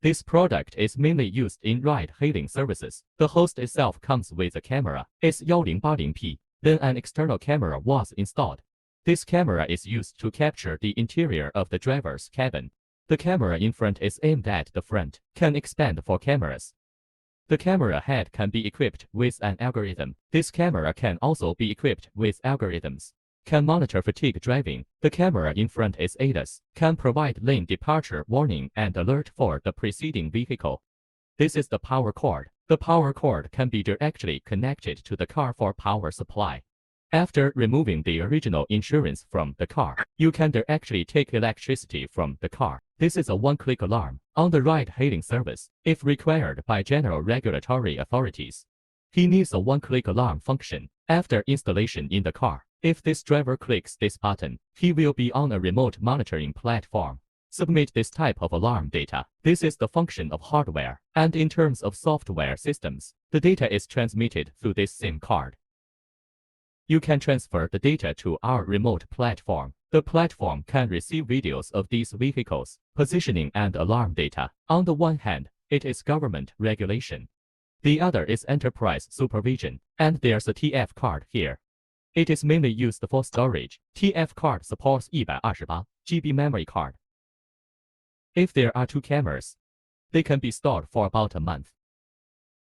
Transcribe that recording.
This product is mainly used in ride-hailing services. The host itself comes with a camera. It's 1080p. Then an external camera was installed. This camera is used to capture the interior of the driver's cabin. The camera in front is aimed at the front, can expand for cameras. The camera head can be equipped with an algorithm. This camera can also be equipped with algorithms. Can monitor fatigue driving. The camera in front is ADAS, can provide lane departure warning and alert for the preceding vehicle. This is the power cord. The power cord can be directly connected to the car for power supply. After removing the original insurance from the car, you can directly take electricity from the car. This is a one-click alarm on the ride-hailing service, if required by general regulatory authorities. He needs a one-click alarm function after installation in the car. If this driver clicks this button, he will be on a remote monitoring platform. Submit this type of alarm data. This is the function of hardware, and in terms of software systems, the data is transmitted through this SIM card. You can transfer the data to our remote platform. The platform can receive videos of these vehicles, positioning and alarm data. On the one hand, it is government regulation. The other is enterprise supervision, and there's a TF card here. It is mainly used for storage. TF card supports 128 GB memory card. If there are 2 cameras, they can be stored for about a month.